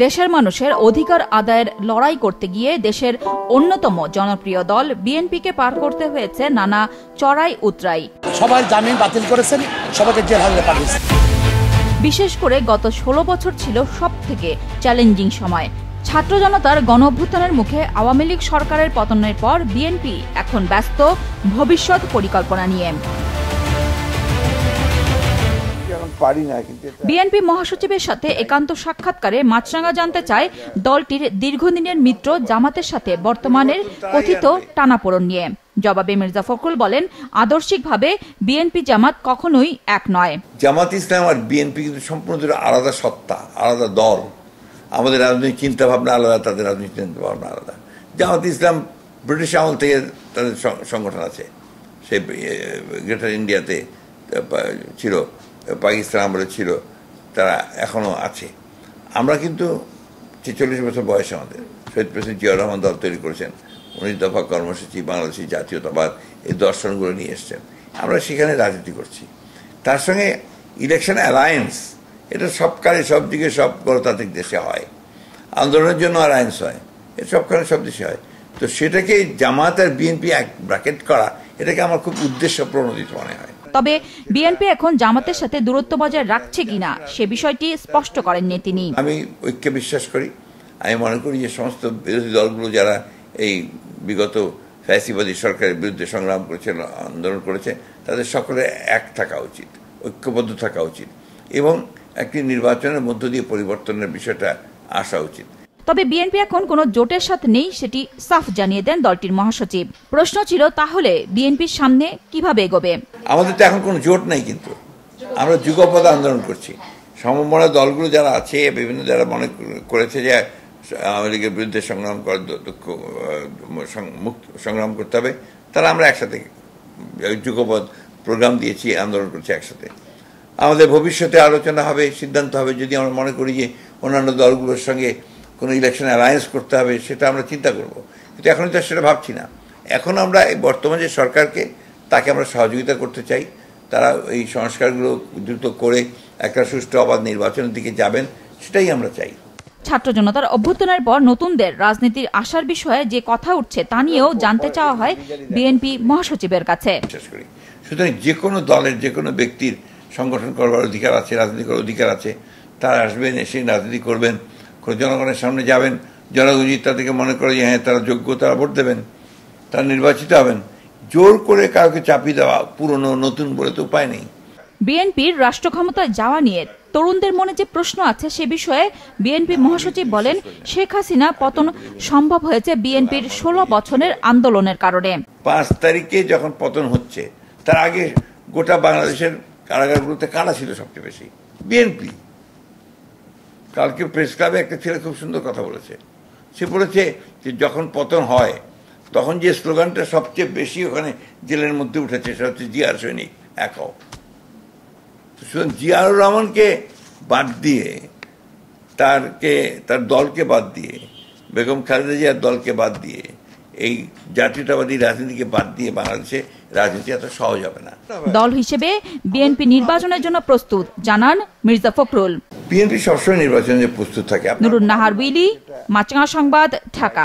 দেশের মানুষের অধিকার আদায়ের লড়াই করতে গিয়ে দেশের অন্যতম জনপ্রিয় দল বিএনপিকে পার করতে হয়েছে নানা চড়াই উতরাই। সবাই জামিন বাতিল করেছেন, সবাইকে জেল হাজতে পাঠিয়েছেন। বিশেষ করে গত 16 বছর ছিল সবথেকে চ্যালেঞ্জিং সময়। ছাত্র জনতার গণঅভ্যুত্থানের মুখে আওয়ামী লীগ সরকারের পতনের পর বিএনপি এখন ব্যস্ত ভবিষ্যৎ পরিকল্পনা নিয়ে। বিএনপি মহাসচিবের সাথে একান্ত সাক্ষাৎকারে মাছরাঙা জানতে চায় দলটির দীর্ঘদিনের মিত্র জামাতের সাথে বর্তমানের কথিত টানাপোড়েন নিয়ে। জবাবে মির্জা ফখরুল বলেন, আদর্শিকভাবে বিএনপি জামাত কখনোই এক নয়। জামাত ইসলাম আর বিএনপি কিন্তু সম্পূর্ণ আলাদা সত্তা, আলাদা দল। আমাদের রাজনৈতিক চিন্তা ভাবনা আলাদা, তাদের রাজনৈতিক চিন্তা ভাবনা আলাদা। জামাত ইসলাম ব্রিটিশ আমল থেকে তাদের সংগঠন আছে, সে গ্রেটার ইন্ডিয়াতে ছিল, পাকিস্তান আমলে ছিল, তারা এখনো আছে। আমরা কিন্তু ৪৬ বছর বয়স, আমাদের শহীদ প্রেসিডেন্ট জিয়াউর রহমান দল তৈরি করেছেন, ১৯ দফা কর্মসূচি, বাংলাদেশি জাতীয়তাবাদ, এই দর্শনগুলো নিয়ে এসছেন। আমরা সেখানে রাজনীতি করছি। তার সঙ্গে ইলেকশন অ্যালায়েন্স, এটা সব কালে সব দিকে সব গণতান্ত্রিক দেশে হয়, আন্দোলনের জন্য অ্যালায়েন্স হয়, এটা সবখানে সব দেশে হয়। তো সেটাকে জামাত আর বিএনপি এক ব্র্যাকেট করা, এটাকে আমার খুব উদ্দেশ্য প্রণোদিত মনে হয়। তবে বিএনপি এখন জামাতের সাথে দূরত্ব বজায় রাখছে কিনা সে বিষয়টি স্পষ্ট করেননি তিনি। আমি ঐক্যে বিশ্বাস করি। আমি মনে করি যে সমস্ত বিরোধী দলগুলো যারা এই বিগত ফ্যাসিবাদী সরকারের বিরুদ্ধে সংগ্রাম করেছে, আন্দোলন করেছে, তাদের সকলে এক থাকা উচিত, ঐক্যবদ্ধ থাকা উচিত এবং একটি নির্বাচনের মধ্য দিয়ে পরিবর্তনের বিষয়টা আসা উচিত। তবে বিএনপি এখন কোনো জোটের সাথে নেই, সেটি সাফ জানিয়ে দেন দলটির মহাসচিব। প্রশ্ন ছিল, তাহলে বিএনপির সামনে কিভাবে এগোবে? আমাদের তো এখন কোনো জোট নাই, কিন্তু আমরা যুগপৎ আন্দোলন করছি। সমমনা দলগুলো যারা আছে, বিভিন্ন যারা মনে করেছে যে আওয়ামী লীগের বিরুদ্ধে সংগ্রাম সংগ্রাম করতে হবে, তারা আমরা একসাথে যুগপৎ প্রোগ্রাম দিয়েছি, আন্দোলন করছি একসাথে। আমাদের ভবিষ্যতে আলোচনা হবে, সিদ্ধান্ত হবে। যদি আমরা মনে করি যে অন্যান্য দলগুলোর সঙ্গে কোনো ইলেকশন অ্যালায়েন্স করতে হবে, সেটা আমরা চিন্তা করব। কিন্তু এখন তো সেটা ভাবছি না। এখন আমরা বর্তমান যে সরকারকে, তাকে আমরা সহযোগিতা করতে চাই। তারা এই সংস্কারগুলো দ্রুত করে একটা সুষ্ঠু অবাধ নির্বাচনের দিকে যাবেন, সেটাই আমরা চাই। ছাত্র জনতার অভ্যুত্থানের পর নতুনদের রাজনীতির আশার বিষয়ে যে কথা উঠছে তা নিয়েও জানতে চাওয়া হয় বিএনপি মহাসচিবের কাছে। সুতরাং যে কোনো দলের, যে কোনো ব্যক্তির সংগঠন করবার অধিকার আছে, রাজনীতি করার অধিকার আছে। তারা আসবেন, এসে রাজনীতি করবেন, জনগণের সামনে যাবেন। জনগণ যদি তাদেরকে মনে করে যে হ্যাঁ তারা যোগ্য, তারা ভোট দেবেন, তারা নির্বাচিত হবেন। জোর করে কাউকে চাপিয়ে দেওয়া, পুরনো নতুন বলে তো উপায় নেই। বিএনপির রাষ্ট্র ক্ষমতায় যাওয়া নিয়ে তরুণদের মনে যে প্রশ্ন আছে সে বিষয়ে বিএনপি মহাসচিব বলেন, শেখ হাসিনা পতন সম্ভব হয়েছে বিএনপির 16 বছরের আন্দোলনের কারণে। 5 তারিখে যখন পতন হচ্ছে, তার আগে গোটা বাংলাদেশের কারাগারগুলোতে কারা ছিল সবচেয়ে বেশি? বিএনপি। কালকে প্রেস ক্লাবে একটা ছেলে খুব সুন্দর কথা বলেছে। সে বলেছে যে যখন পতন হয় তখন যে স্লোগানটা সবচেয়ে বেশি ওখানে জেলের মধ্যে উঠেছে, সেটা হচ্ছে জিয়ার সৈনিক এক হও। সুতরাং জিয়াউর রহমানকে বাদ দিয়ে, তার দলকে বাদ দিয়ে, বেগম খালেদা জিয়ার দলকে বাদ দিয়ে, এই জাতীয়তাবাদী রাজনীতিকে বাদ দিয়ে বাংলাদেশে রাজনীতি এত সহজ হবে না। দল হিসেবে বিএনপি নির্বাচনের জন্য প্রস্তুত জানান মির্জা ফখরুল। বিএনপি সবসময় নির্বাচনের প্রস্তুত থাকে। নুরুন নাহার উইলি, মাছরাঙা সংবাদ, ঢাকা।